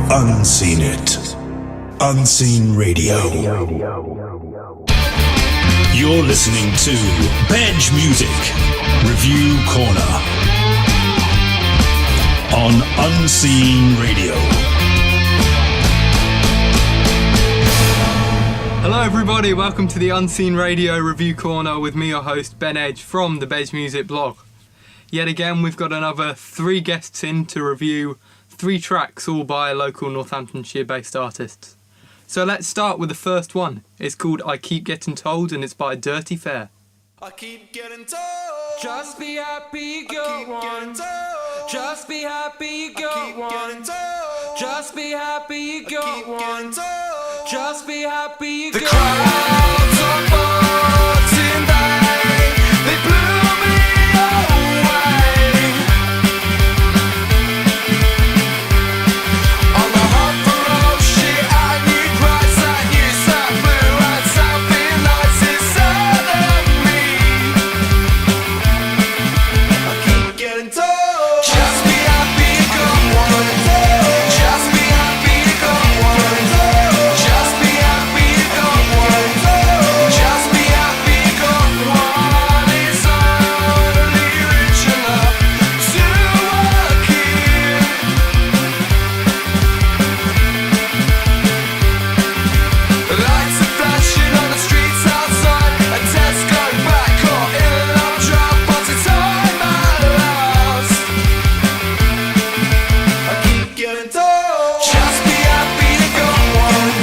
Unseen It. Unseen Radio. You're listening to Bedge Music Review Corner on Unseen Radio. Hello everybody, welcome to the Unseen Radio Review Corner with me, your host Ben Edge from the Bedge Music blog. Yet again we've got another 3 guests in to review 3 tracks all by local Northamptonshire based artists. So let's start with the first one. It's called I Keep Getting Told and it's by Dirty Fair. I keep getting told, just be happy you got one. Told, just be happy you got one. Told, just be happy you got one. Told, just be happy you the got crowds are boxing day, they blew me away. On the hot for road shit, I need rights, I knew some blue and something lights inside of me. I keep getting told, just be happy you got one. Just be happy you got one. Just be happy you got one. Just be happy you got one. It's only rich enough to work here. Lights are flashing on the streets outside. A Tesco back caught in a long drop, but it's time at last. I keep getting told, just be happy you got one.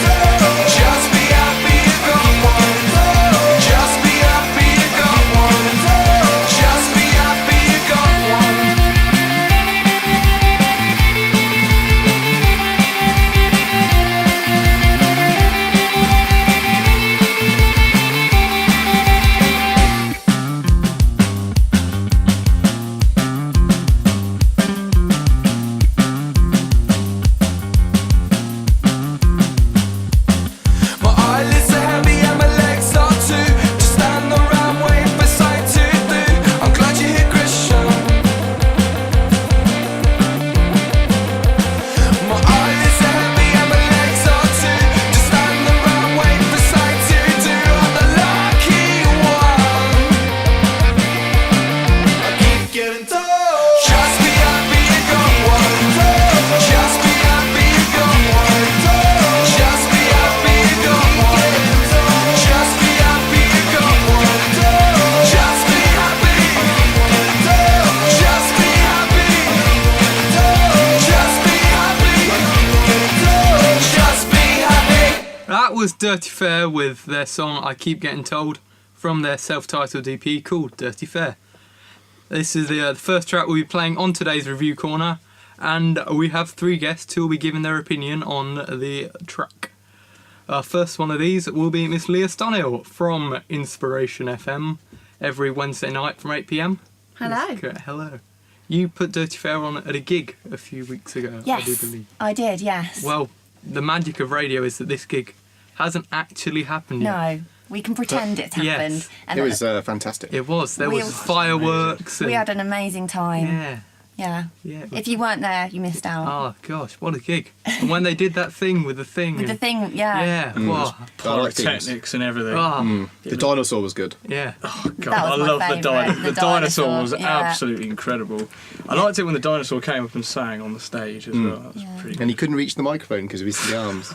Just be happy you got one. Just be happy you got one. Just be happy you got one. My eyelids are heavy and my legs are too. Just stand around waiting for sight to do. I'm glad you're here, Christian. My eyelids are heavy and my legs are too. Just stand around waiting for sight to do. I'm the lucky one. I keep getting told, just be happy you got one. Just be happy you got one. Just be happy you got one. Just be happy you got one. Just be happy. Just be happy. Just be happy. Just be happy. That was Dirty Fair with their song I Keep Getting Told from their self-titled EP called Dirty Fair. This is the first track we'll be playing on today's review corner, and we have 3 guests who will be giving their opinion on the track. First one of these will be Miss Leah Stonhill from Inspiration FM every Wednesday night from 8 p.m. Hello. Hello. You put Dirty Fair on at a gig a few weeks ago, I do Yes, believe. I did, yes. Well, the magic of radio is that this gig hasn't actually happened yet. No, we can pretend it's happened. yes. And It was fantastic. It was. There We was all- fireworks. we and- had an amazing time. Yeah. Yeah. Yeah. If you weren't there, you missed out. Oh gosh, what a gig! And when they did that thing with the thing, With the and- thing, yeah. yeah, wow. I like things. Pyrotechnics and everything. Oh, The dinosaur was good. yeah. God, That I was my love the favourite, dinosaur. the The dinosaur was dinosaur, yeah. absolutely incredible. I liked it when the dinosaur came up and sang on the stage as well. That was Yeah. pretty And he couldn't reach the microphone because of his arms.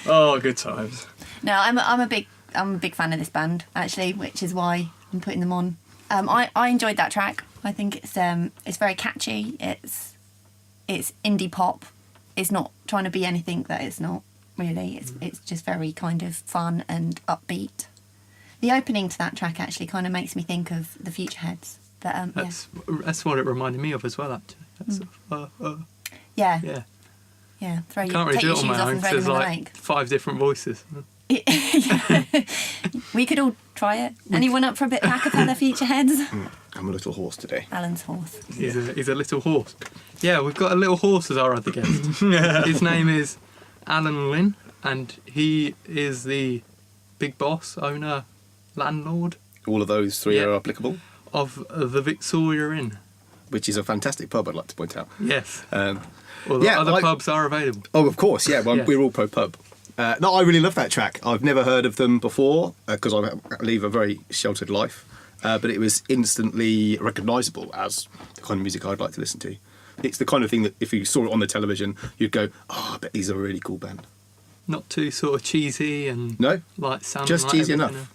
Oh, good times. No, I'm a big fan of this band actually, which is why I'm putting them on. I enjoyed that track. I think it's very catchy. It's indie pop. It's not trying to be anything that it's not really. It's just very kind of fun and upbeat. The opening to that track actually kind of makes me think of the Futureheads. But That's what it reminded me of as well. Actually, that's, yeah, yeah. Throw Can't really take do your it on shoes my off own and 'cause throw there's them in the like lake. 5 different voices. We could all try it. Anyone up for a bit of acapella Futureheads? I'm a little horse today. Alan's horse. He's a little horse. Yeah, we've got a little horse as our other guest. His name is Alan Lynn, and he is the big boss, owner, landlord All of those 3 Yeah. are applicable. of the Victoria Inn. which is a fantastic pub, I'd like to point out. Yes. Um, Well, yeah, other I- pubs are available. oh, of course, yeah. Well, Yeah. we're all pro pub. No, I really love that track. I've never heard of them before because I live a very sheltered life. But it was instantly recognisable as the kind of music I'd like to listen to. It's the kind of thing that if you saw it on the television, you'd go, "Oh, I bet these are a really cool band." Not too sort of cheesy and No, like sounding just like cheesy everything enough.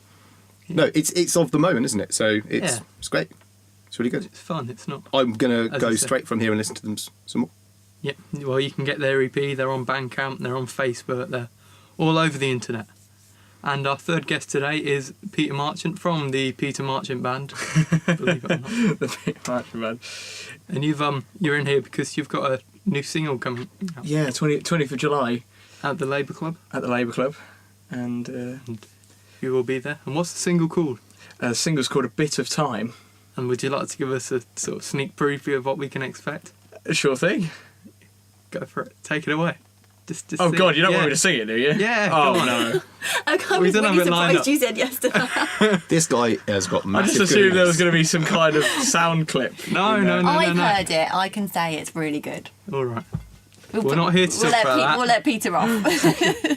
else. no, it's of the moment, isn't it? So Yeah. it's great. It's really good. It's fun. It's not. I'm gonna As go you said. straight from here and listen to them some more. Yeah. Well, you can get their EP. They're on Bandcamp. They're on Facebook. They're all over the internet. And our third guest today is Peter Marchant from the Peter Marchant Band. Believe it or not. The big Marchant man. And you're in here because you've got a new single coming out Yeah, 20th of July at the Labour Club. at the Labour Club. And You will be there. And what's the single called? the single's called A Bit of Time. And would you like to give us a sort of sneak preview of what we can expect? Sure thing. Go for it. Take it away. Just Oh, sing. God, you don't Yeah. want me to sing it, do you? Yeah, Oh, come on. no. I can't We be don't have really it lined surprised up. you said yes to that. This guy has got I massive. just assumed there was good going to be some kind of sound clip. No, in no, there. no. I've heard it. I can say it's really good. All right. We're not here to talk let about that. We'll let Peter off.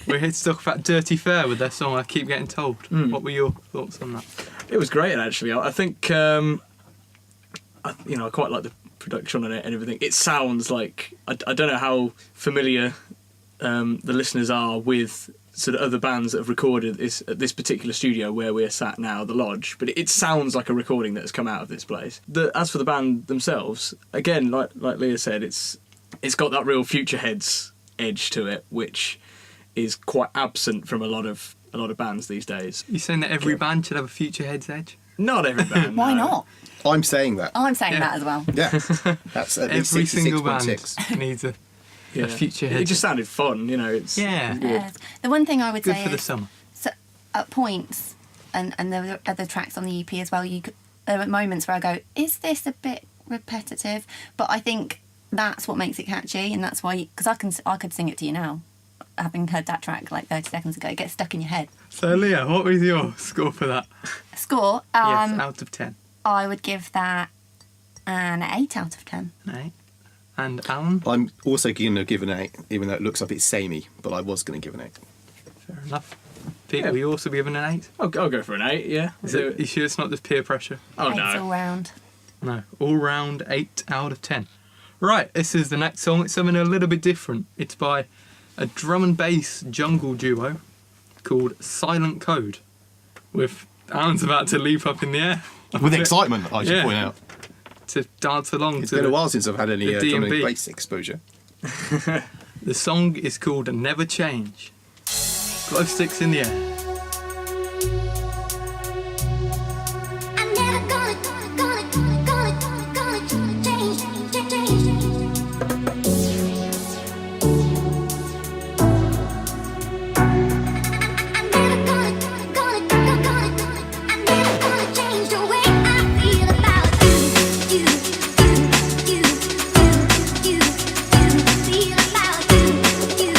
We're here to talk about Dirty Fair with their song I Keep Getting Told. What were your thoughts on that? It was great, actually. I think, I quite like the production on it and everything. It sounds like, I don't know how familiar the listeners are with sort of other bands that have recorded this at this particular studio where we're sat now, the Lodge, but it sounds like a recording that has come out of this place. As for the band themselves, again, like Leah said, it's got that real Future Heads edge to it, which is quite absent from a lot of bands these days. You saying that every band should have a Future Heads edge? Not every band. Why no. not? I'm saying that. I'm saying Yeah. that as well. Yeah, that's at least Every single band 66.6. needs a Yeah. Future It Heads. just sounded fun, It's Yeah. good. Yes. The one thing I would Good say for the is, summer. so at points, and there were other tracks on the EP as well, there were moments where I go, is this a bit repetitive? But I think that's what makes it catchy, and that's why, because I could sing it to you now, having heard that track like 30 seconds ago. It gets stuck in your head. So, Leah, what was your score for that? Score, Yes, out of 10. I would give that an 8 out of 10. An 8. And Alan? I'm also going to give an 8, even though it looks a bit samey, but I was going to give an 8. Fair enough. Pete, Yeah. will you also be given an 8? I'll go for an 8, yeah. Is it, you sure it's not just peer pressure? Oh, 8's no. all round. No, all round 8 out of 10. Right, this is the next song. It's something a little bit different. It's by a drum and bass jungle duo called Silent Code. With Alan's about to leap up in the air. With excitement, I should Yeah. point out. To dance along It's to been a the, while since I've had any the drum and D&B. bass exposure. the song is called Never Change. Glow sticks in the air. I'm never gonna change. Feel about you.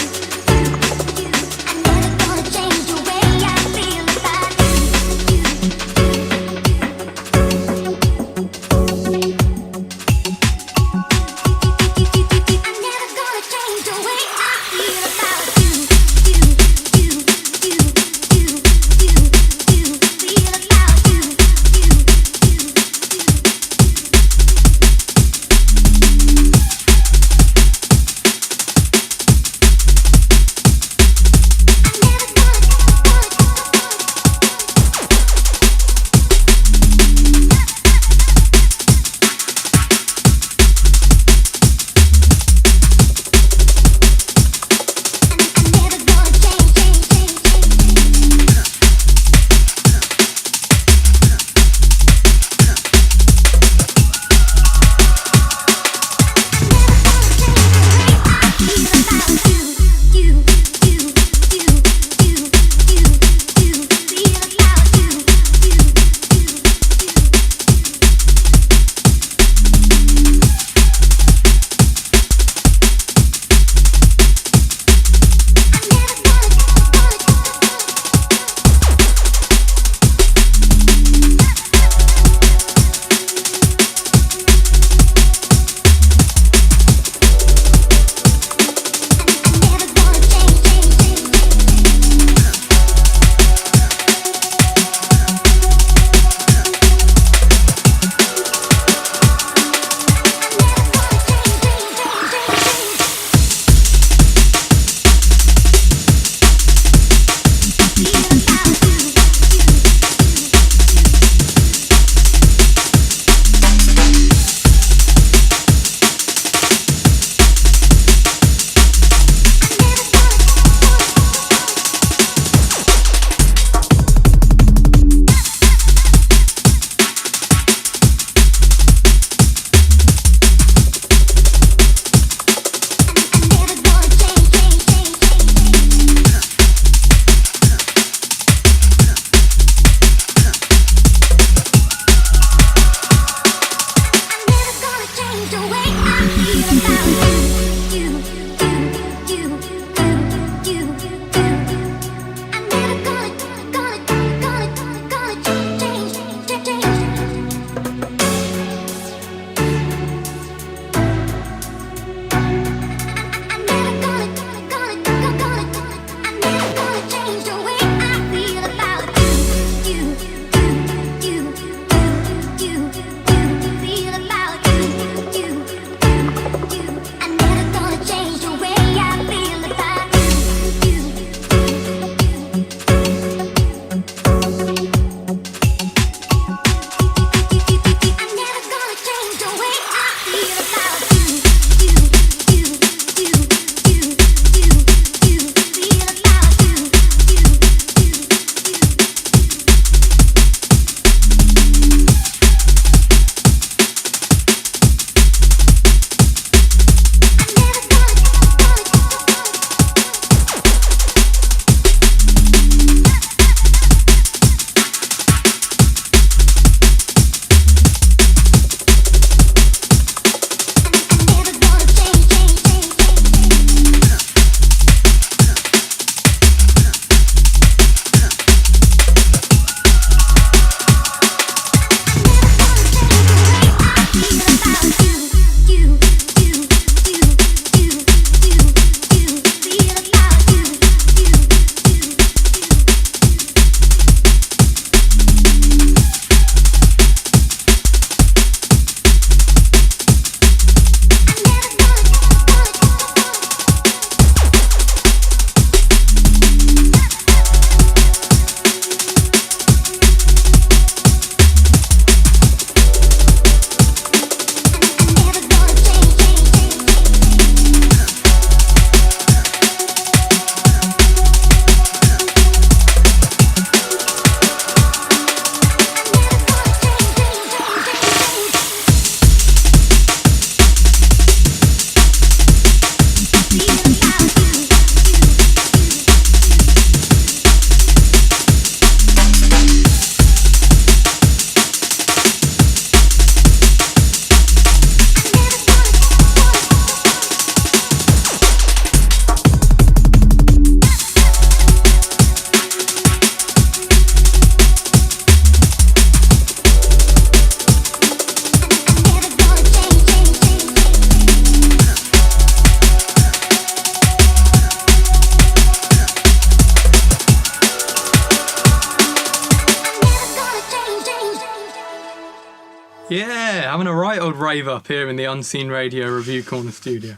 Yeah, having a right old rave up here in the Unseen Radio Review Corner studio.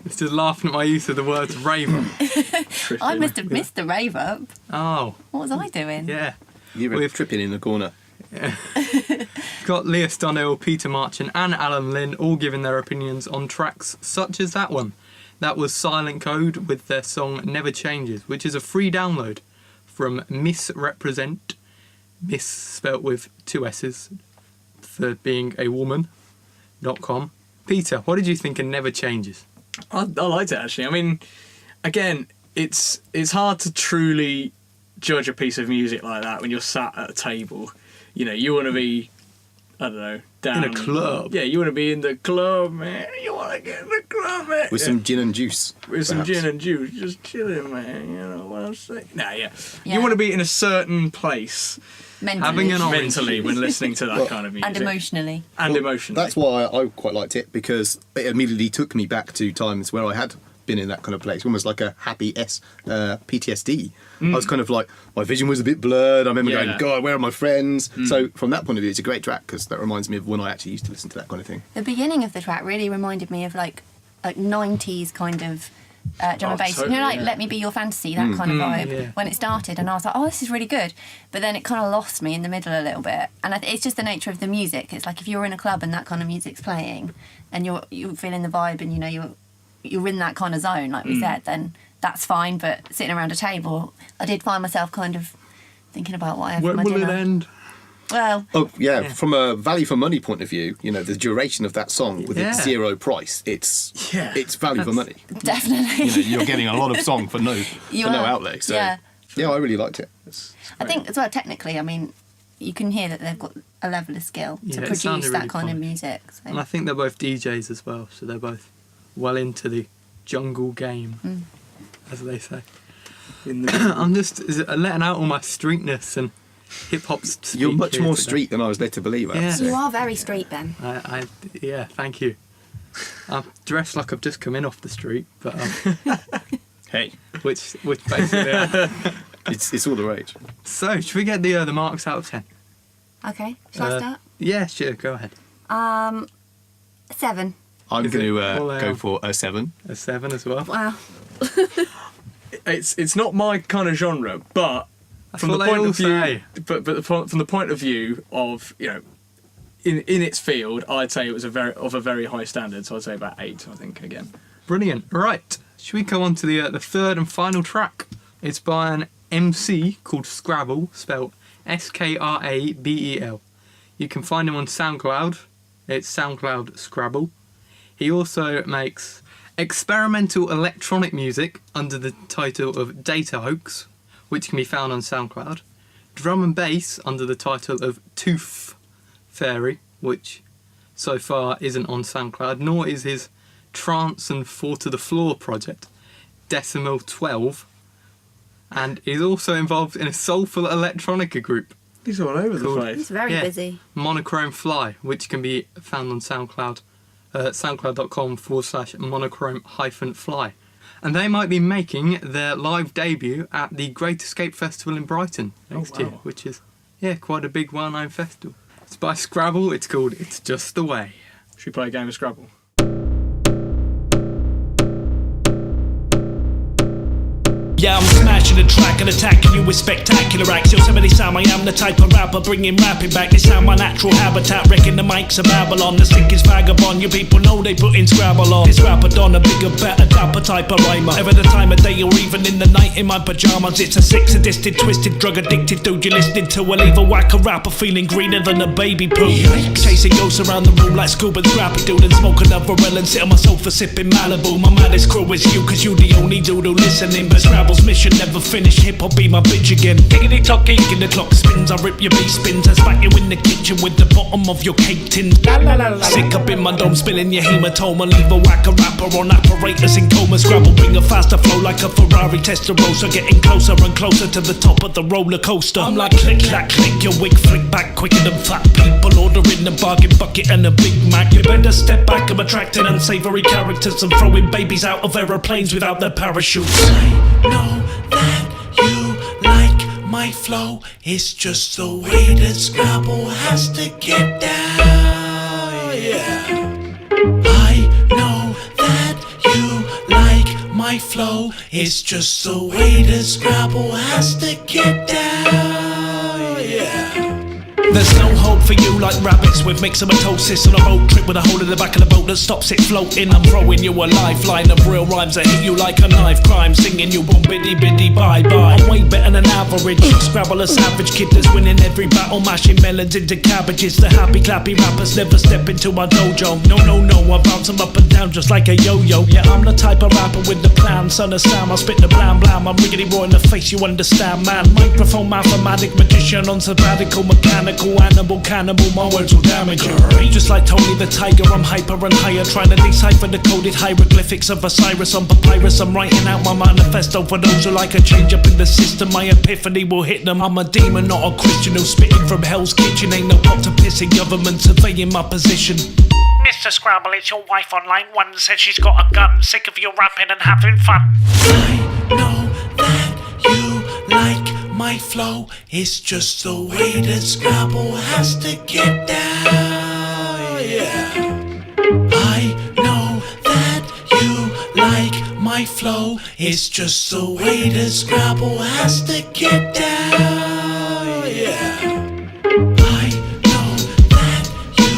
It's just laughing at my use of the words rave up. I must have missed the rave up. Oh, What was I doing? yeah. You were We've- tripping in the corner. Got Leah Stonhill, Peter Marchant and Alan Lynn all giving their opinions on tracks such as that one. That was Silent Code with their song Never Changes, which is a free download from Misrepresent, Miss spelt with 2 S's for being a woman.com. Peter, what did you think of Never Changes? I liked it actually. I mean, again, it's hard to truly judge a piece of music like that when you're sat at a table. You know, you want to be, I don't know, down In a club. Yeah, you want to be in the club, man. You want to get in the club, man. With some gin and juice. With some perhaps. gin and juice, just chilling, man. You know what I'm saying? Nah, yeah. Yeah. You want to be in a certain place Mentally. Having an orange mentally when listening to that kind of music. and emotionally. And Well, emotionally. That's why I quite liked it, because it immediately took me back to times where I had been in that kind of place, almost like a happy PTSD. I was kind of like, my vision was a bit blurred. I remember Yeah. going, God, where are my friends? So from that point of view, it's a great track, because that reminds me of when I actually used to listen to that kind of thing. The beginning of the track really reminded me of like 90s kind of drum and bass. totally, You know, like yeah. Let Me Be Your Fantasy, that kind of vibe yeah. when it started. And I was like, oh, this is really good. But then it kind of lost me in the middle a little bit. And it's just the nature of the music. It's like if you're in a club and that kind of music's playing and you're feeling the vibe and, you know, you're in that kind of zone, like we said, then that's fine. But sitting around a table, I did find myself kind of thinking about what I have for When my will dinner. it end? Well, Oh, yeah, from a value for money point of view, you know, the duration of that song with its Yeah. zero price, it's value for money. definitely. You know, you're getting a lot of song for no outlay. So Yeah. yeah, I really liked it. I think as well, technically, I mean, you can hear that they've got a level of skill Yeah, to it produce sounded that really kind of polished. music. And So. I think they're both DJs as well, so they're both well into the jungle game, as they say. I'm just letting out all my streetness and hip hop. You're much more street than I was led to believe, I have Yeah. to say. You are very street, Ben. Yeah, thank you. I'm dressed like I've just come in off the street, but Hey, which basically. it's all the rage. So, should we get the marks out of 10? Okay, shall I start? Yeah, sure. Go ahead. 7. I'm Is going it to all go out? for a 7. A 7 as well. Wow. It's not my kind of genre, but from the what they point all of view, say. but from the point of view of, you know, in its field, I'd say it was a very high standard. So I'd say about 8. I think again. Brilliant. Right. Should we go on to the third and final track? It's by an MC called Skrabel, spelled Skrabel. You can find him on SoundCloud. It's SoundCloud Skrabel. He also makes experimental electronic music under the title of Data Hoax, which can be found on SoundCloud. Drum and bass under the title of Tooth Fairy, which so far isn't on SoundCloud, nor is his Trance and Four to the Floor project, Decimal 12. And he's also involved in a soulful electronica group, He's all over Cool. the place. He's very Yeah. busy. Monochrome Fly, which can be found on SoundCloud, soundcloud.com/monochrome-fly. And they might be making their live debut at the Great Escape Festival in Brighton next year, wow. which is, quite a big, well-known festival. It's by Skrabel. It's called It's Just the Way. Should we play a game of Scrabble? Yeah, I'm smashing the track and attacking you with spectacular acts. Yosemite Sam, I am the type of rapper bringing rapping back. This sound my natural habitat, wrecking the mics of Babylon. The sickest vagabond, you people know they put in Scrabble on. This rapper done a bigger, better, dapper type of rhymer. Ever the time of day or even in the night in my pajamas. It's a sadistic, twisted, drug addicted dude you're listening to. I'll leave a whacker rapper feeling greener than a baby poo. Chasing ghosts around the room like Scuba and Scrappy dude and smoke another L and sit on my sofa sipping Malibu. My maddest crew is you, cause you the only dude who listening. But Scrabble's mission never finished, hip-hop be my bitch again. Tickety tock cake and the clock spins, I rip your bass spins and smack you in the kitchen with the bottom of your cake tin. Sick up in my dome, spilling your hematoma. Leave a whacker rapper on apparatus in coma. Scrabble bring a faster flow like a Ferrari Testarossa, getting closer and closer to the top of the roller coaster. I'm like click clack click, your wig flick back quicker than fat people ordering a bargain bucket and a Big Mac. You better step back, I'm attracting unsavory characters and throwing babies out of aeroplanes without their parachutes. I know that you like my flow, it's just the way that Scrabble has to get down. my flow. It's just the way the Scrabble has to get down. Yeah. There's no hope for you like rabbits with myxomatosis on a road trip with a hole in the back of the boat that stops it floating. I'm throwing you a lifeline of real rhymes that hit you like a knife crime, singing you boom biddy biddy bye bye. I'm way better than average. Scrabble a savage kid that's winning every battle, mashing melons into cabbages. The happy clappy rappers never step into my dojo. No, I bounce them up and down just like a yo-yo. Yeah, I'm the type of rapper with the plan, son of Sam. I spit the blam blam. I'm riggedy raw in the face, you understand, man. Microphone mathematic magician on sabbatical mechanical. Animal cannibal, my words will damage you. Just like Tony the Tiger, I'm hyper and higher, trying to decipher the coded hieroglyphics of Osiris on papyrus. I'm writing out my manifesto for those who like a change up in the system. My epiphany will hit them. I'm a demon, not a Christian, who's spitting from Hell's Kitchen. Ain't no pot to pissing government surveying my position. Mr. Scrabble, it's your wife on line 1, said she's got a gun, sick of you rapping and having fun. I know that you like my flow, it's just the way that Scrabble has to get down, yeah. I know that you like my flow, it's just the way that Scrabble has to get down, yeah. I know that you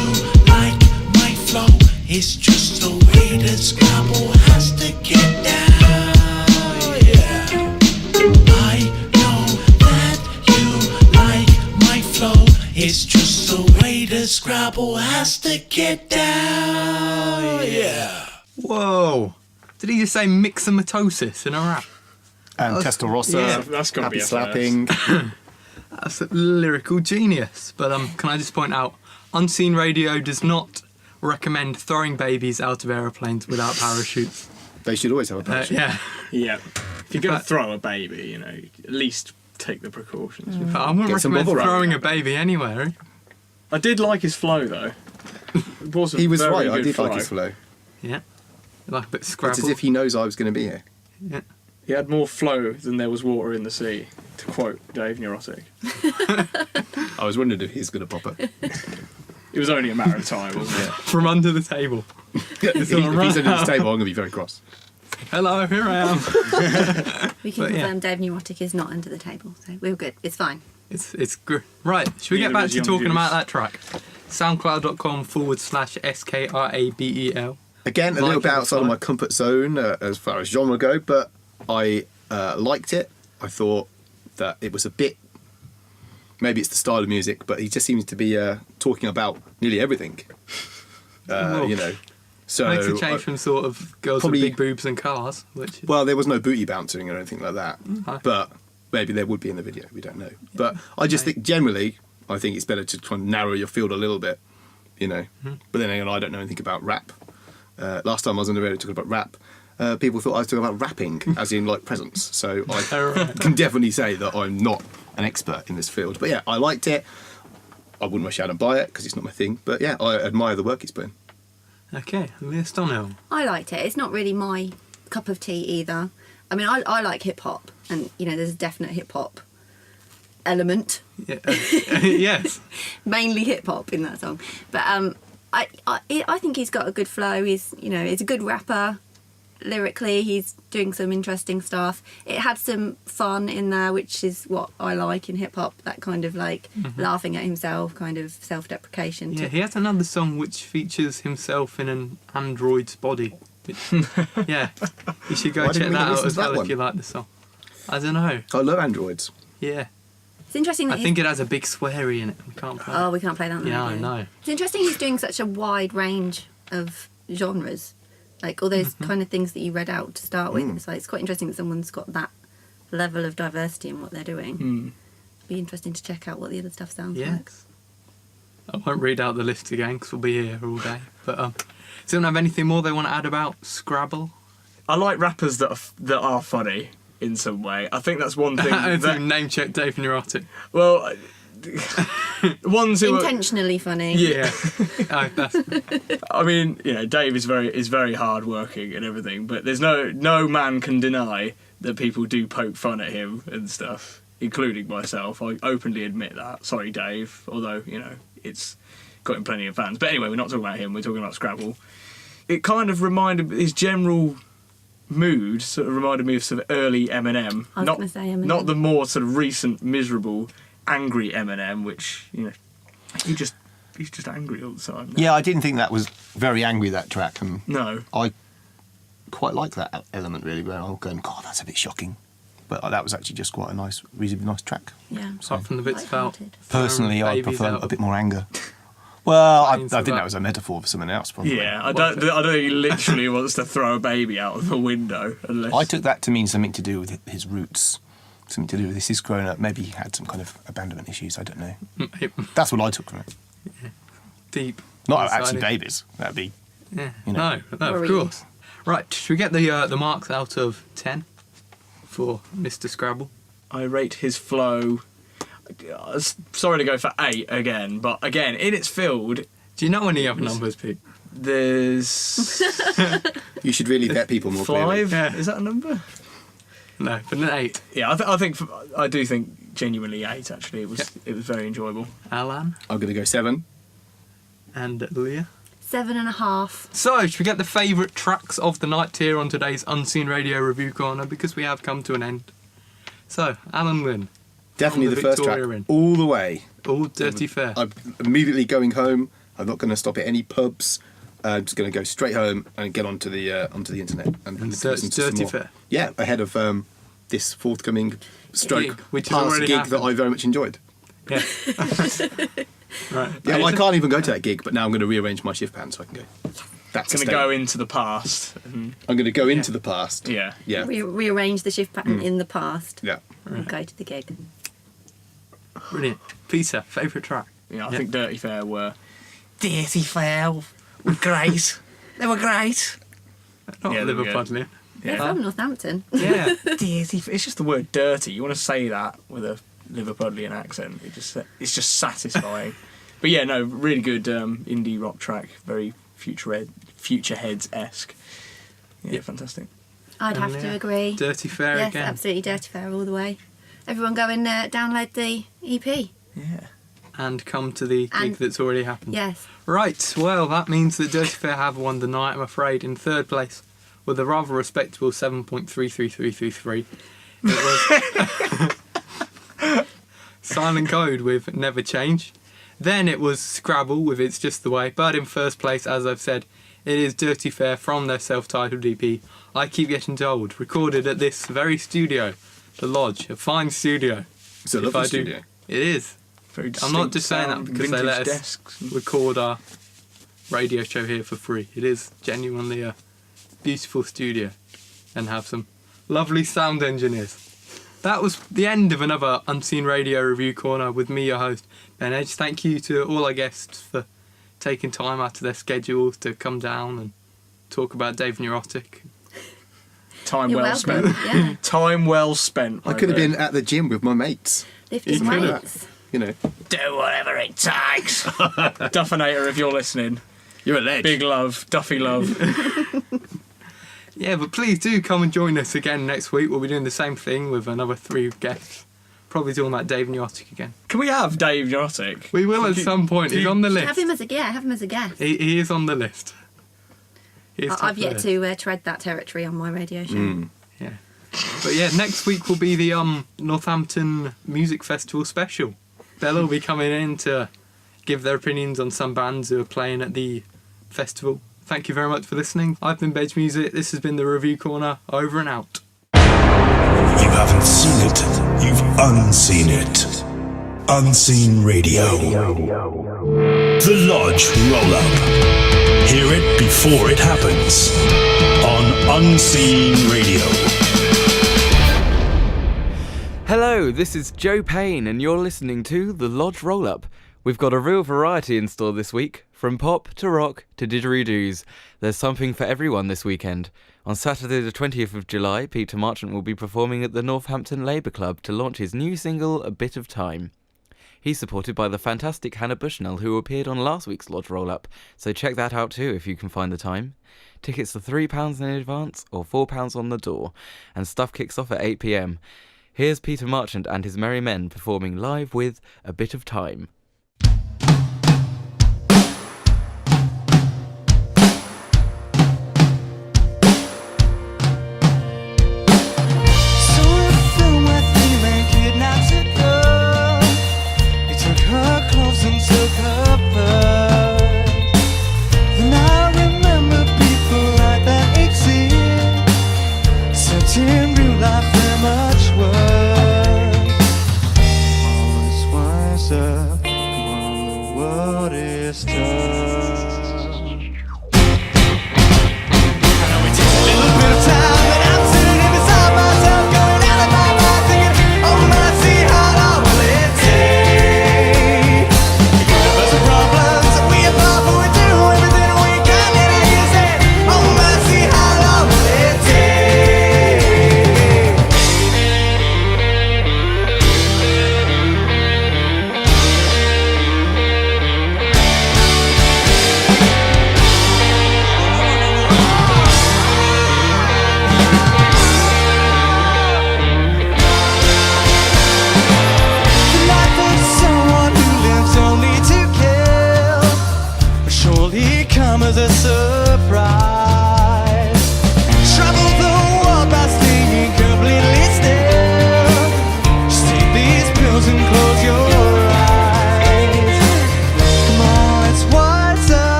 like my flow, it's just the way that Scrabble has to get down, yeah. It's just the way the Scrabble has to get down, yeah. Whoa. Did he just say myxomatosis in a rap? And Testarossa, yeah, that's gotta happy be a slapping. That's a lyrical genius. But can I just point out, Unseen Radio does not recommend throwing babies out of aeroplanes without parachutes. They should always have a parachute. Yeah. Yeah. If you're going to throw a baby, you know, at least take the precautions. But I wouldn't Get some recommend bubble wrap. throwing a baby anywhere. I did like his flow, though. It was a He was very right, I good did flow. like his flow. Yeah. Like a bit of It's Scrabble. as if he knows I was going to be here. Yeah. He had more flow than there was water in the sea, to quote Dave Neurotic. I was wondering if he's going to pop it. It was only a matter of time, wasn't it? From under the table. If he's under this table, I'm going to be very cross. Hello, here I am. We can But, yeah. confirm Dave Neurotic is not under the table, so we're good. It's fine. It's good. Right, should we get Neither back is to Young talking Juice. about that track? SoundCloud.com/SKRABEL. Again, a Like little bit it, outside of fine. my comfort zone as far as genre go, but I liked it. I thought that it was a bit... Maybe it's the style of music, but he just seems to be talking about nearly everything. Well, You know. So Makes a change from sort of girls probably- with big boobs and cars, which well, there was no booty bouncing or anything like that. Okay. But maybe there would be in the video. We don't know. But I just think generally, I think it's better to try and narrow your field a little bit. You know. But then again, I don't know anything about rap. Last time I was on the radio talking about rap, people thought I was talking about rapping, as in like presents. So I Alright. can definitely say that I'm not an expert in this field. But yeah, I liked it. I wouldn't rush out and buy it because it's not my thing. But yeah, I admire the work he's put in. Okay, Leah Stonhill. I liked it. It's not really my cup of tea either. I mean, I like hip hop, and you know, there's a definite hip hop element, Yeah, yes. mainly hip hop in that song. But I think he's got a good flow. He's a good rapper. Lyrically, he's doing some interesting stuff. It had some fun in there, which is what I like in hip hop. That kind of like laughing at himself, kind of self-deprecation. Yeah, he has another song which features himself in an android's body. Yeah, you should go Why check didn't we that out listen as to that well if one? you like the song. I don't know. I love androids. Yeah, It's interesting that I think it has a big sweary in it. We can't play. we can't play that on the Yeah, I radio. know. It's interesting he's doing such a wide range of genres. Like all those kind of things that you read out to start with. It's like it's quite interesting that someone's got that level of diversity in what they're doing. Be interesting to check out what the other stuff sounds like. Yes. I won't read out the list again because we'll be here all day. But does anyone have anything more they want to add about Scrabble? I like rappers that are funny in some way. I think that's one thing. To name check Dave Neurotic. Well, ones who are, Intentionally funny. yeah. Oh, that's I mean, you know, Dave is very hard working and everything, but there's no man can deny that people do poke fun at him and stuff, including myself. I openly admit that. Sorry, Dave. Although you know it's got him plenty of fans. But anyway, we're not talking about him. We're talking about Scrabble. It kind of reminded his general mood sort of reminded me of sort of early Eminem. I was Not gonna say Eminem. Not the more sort of recent, miserable, angry Eminem, which, you know, he's just angry all the time. Yeah, I didn't think that was very angry, that track, and No. I quite like that element, really, where I'm going, God, that's a bit shocking. But that was actually just quite a nice, reasonably nice track. Yeah. Apart from the bits about Light-hearted. Personally, I babies prefer out a bit of more anger. Well, I Planes think of that was a metaphor for someone else, probably. Yeah, I don't think he literally wants to throw a baby out of the window, unless... I took that to mean something to do with his roots. Something to do with this. He's grown up. Maybe he had some kind of abandonment issues. I don't know. That's what I took from it. deep. Not inside actually it. babies. That'd be. Yeah. You know. No, of Worrying. course. Right, should we get the marks out of 10 for Mr. Skrabel? I rate his flow... Sorry to go for 8 again, but again, in its field, Do you know any other numbers, Pete? there's... You should really vet people more clearly. 5? Yeah. Is that a number? No, but an 8. Yeah, I do think genuinely 8, actually. It was very enjoyable. Alan I'm going to go 7. and Leah. 7.5. So, should we get the favourite tracks of the night here on today's Unseen Radio Review Corner, because we have come to an end. So, Alan Lynn, Definitely On the the first track. Victoria Inn. All the way. all Dirty Fair. I'm immediately going home. I'm not going to stop at any pubs. I'm just going to go straight home and get onto the internet and listen to some Dirty more. Fair. Yeah, ahead of this forthcoming Gig, stroke which has past already gig happened. that I very much enjoyed. Yeah. Right. Yeah, well, I can't even go to that gig, but now I'm going to rearrange my shift pattern so I can go. That's Going to go into the past. And, I'm going to go into the past. yeah. Yeah. Rearrange the shift pattern in the past Yeah. and go to the gig. Brilliant. Peter, favourite track? I think Dirty Fair were great. They were great. Not Yeah, there we go. Liverpudlian. They're from Northampton. Yeah. Dirty. It's just the word dirty. You want to say that with a Liverpudlian accent. It's just satisfying. But yeah, no, really good indie rock track. Very Futureheads-esque. Yeah, fantastic. I'd have to agree. Dirty Fair Yes, again. absolutely Dirty Fair all the way. Everyone go and download the EP. Yeah. And come to the gig And- that's already happened. Yes. Right, well, that means that Dirty Fair have won the night, I'm afraid, in third place with a rather respectable 7.33333. It was Silent Code with Never Change. Then it was Skrabel with It's Just the Way. But in first place, as I've said, it is Dirty Fair from their self-titled EP, I Keep Getting Told, recorded at this very studio, The Lodge, a fine studio. It's a If lovely I do- studio. It is. Very I'm not distinct just saying that sound, because they let vintage us desks. record our radio show here for free. It is genuinely a beautiful studio and have some lovely sound engineers. That was the end of another Unseen Radio Review Corner with me, your host, Bedge. Thank you to all our guests for taking time out of their schedules to come down and talk about Dave Neurotic. Time You're well welcome. spent. Yeah. Time well spent. I could have been at the gym with my mates. Lifting You could have. weights. You know, Do whatever it takes. Duffinator, if you're listening. you're a ledge. Big love. Duffy love. Yeah, but please do come and join us again next week. We'll be doing the same thing with another 3 guests. Probably talking about Dave Neurotic again. Can we have Dave Neurotic? We will at some point. He's on the list. Have him as a guest. He is on the list. He is top I've yet there. to tread that territory on my radio show. Yeah. But yeah, next week will be the Northampton Music Festival special. They'll all be coming in to give their opinions on some bands who are playing at the festival. Thank you very much for listening. I've been Bedge Music. This has been the Review Corner. Over and out. You haven't seen it, you've unseen it. Unseen Radio. The Lodge Roll-Up. Hear it before it happens. On Unseen Radio. Hello, this is Joe Payne, and you're listening to The Lodge Roll-Up. We've got a real variety in store this week, from pop to rock to didgeridoos. There's something for everyone this weekend. On Saturday the 20th of July, Peter Marchant will be performing at the Northampton Labour Club to launch his new single, A Bit of Time. He's supported by the fantastic Hannah Bushnell, who appeared on last week's Lodge Roll-Up, so check that out too if you can find the time. Tickets are £3 in advance or £4 on the door, and stuff kicks off at 8 p.m. Here's Peter Marchant and his Merry Men performing live with A Bit of Time.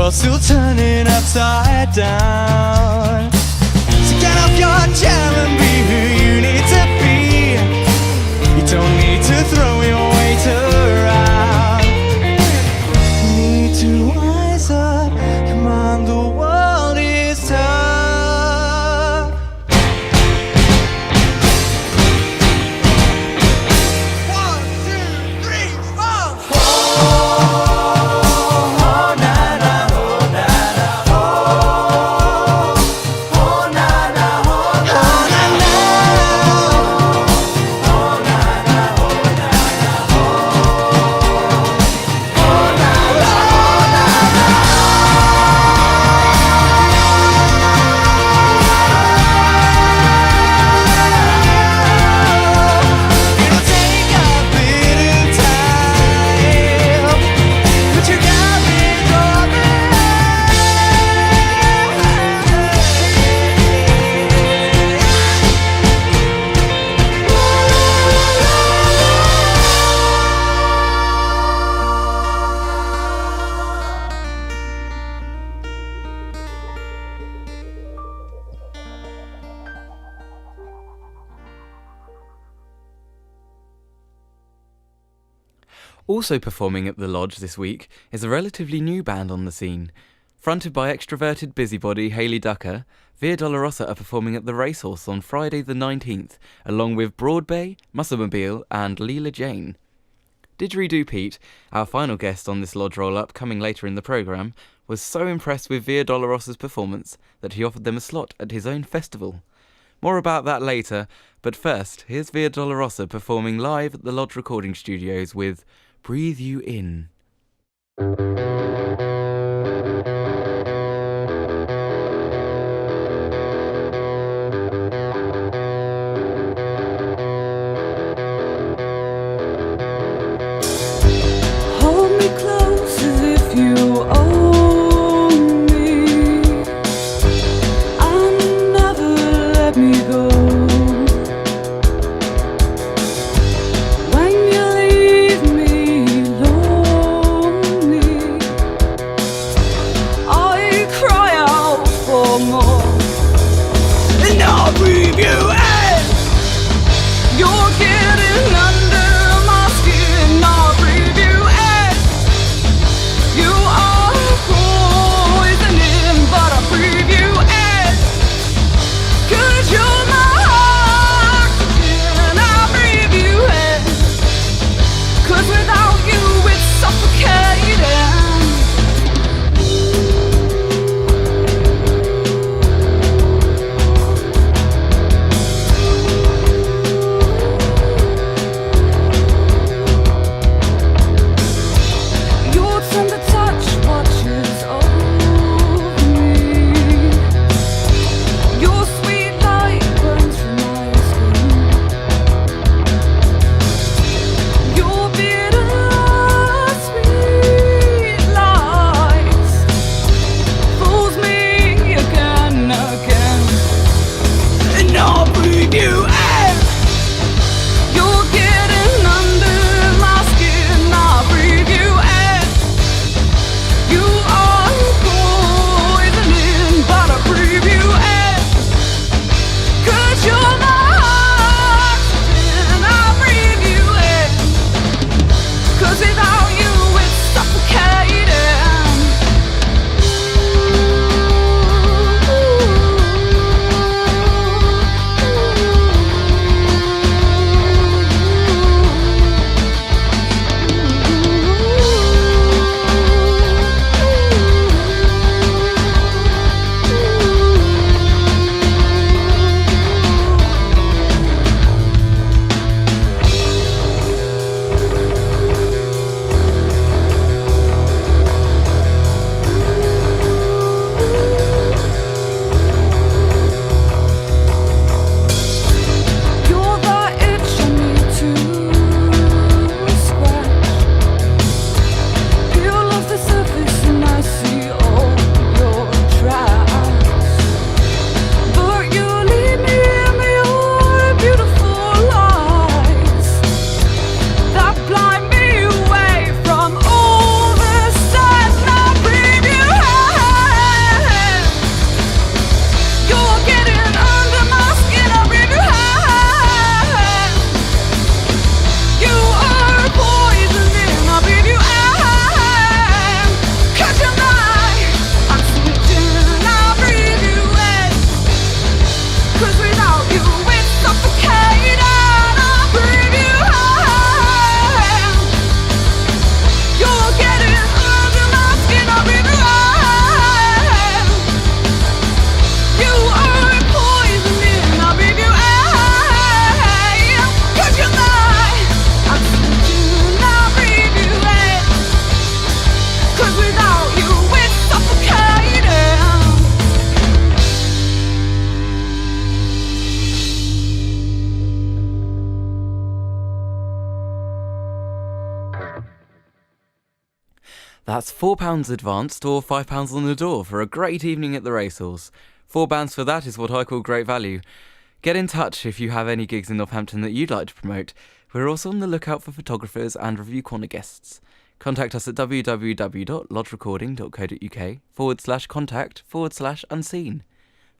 world's still turning upside down. So get off your chair and be who you need to be. You don't need to throw your weight around. You need to wise up, come on, the world is tough. Also performing at the Lodge this week is a relatively new band on the scene. Fronted by extroverted busybody Hayley Ducker, Via Dolorosa are performing at the Racehorse on Friday the 19th, along with Broadbay, Musclemobile and Leela Jane. Didgeridoo Pete, our final guest on this Lodge roll-up coming later in the programme, was so impressed with Via Dolorosa's performance that he offered them a slot at his own festival. More about that later, but first, here's Via Dolorosa performing live at the Lodge recording studios with Breathe You In. Hold me close as if you own me, and never let me go. When you leave me lonely, That's £4 advanced or £5 on the door for a great evening at the racehorse. £4 for that is what I call great value. Get in touch if you have any gigs in Northampton that you'd like to promote. We're also on the lookout for photographers and review corner guests. Contact us at www.lodgerecording.co.uk/contact/unseen.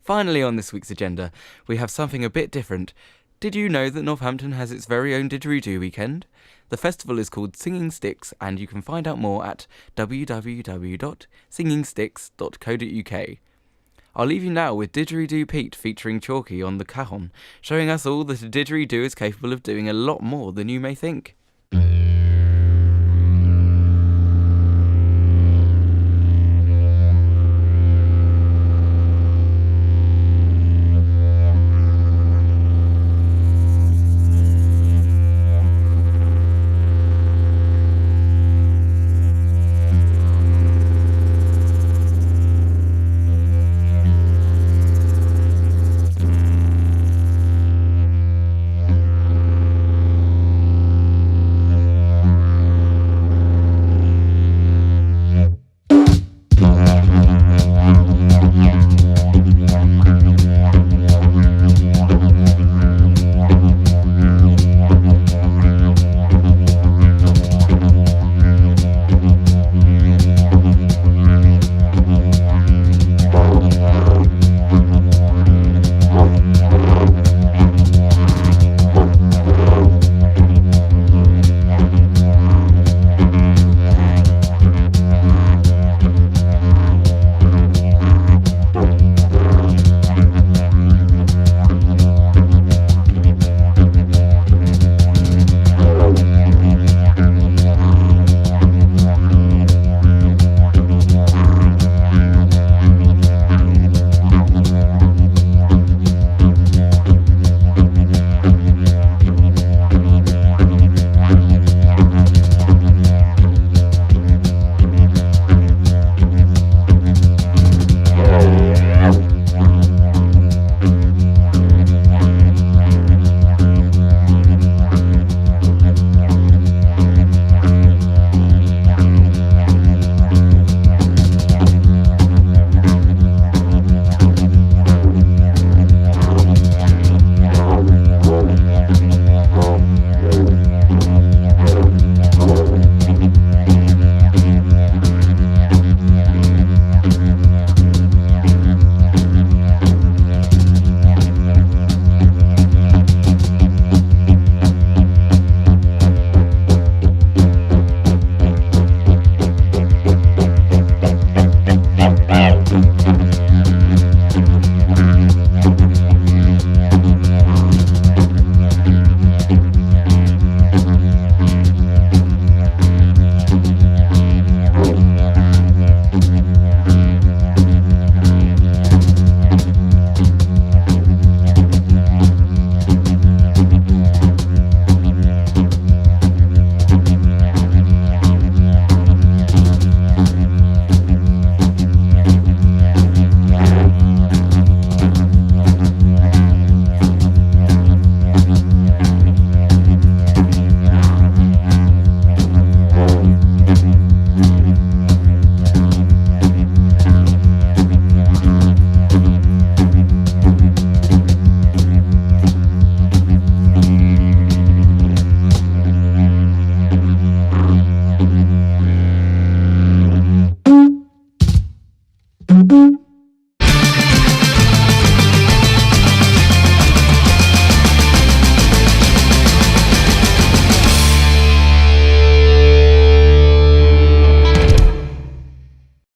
Finally on this week's agenda, we have something a bit different. Did you know that Northampton has its very own didgeridoo weekend? The festival is called Singing Sticks, and you can find out more at www.singingsticks.co.uk. I'll leave you now with Didgeridoo Pete featuring Chalky on the cajon, showing us all that a didgeridoo is capable of doing a lot more than you may think. Boop.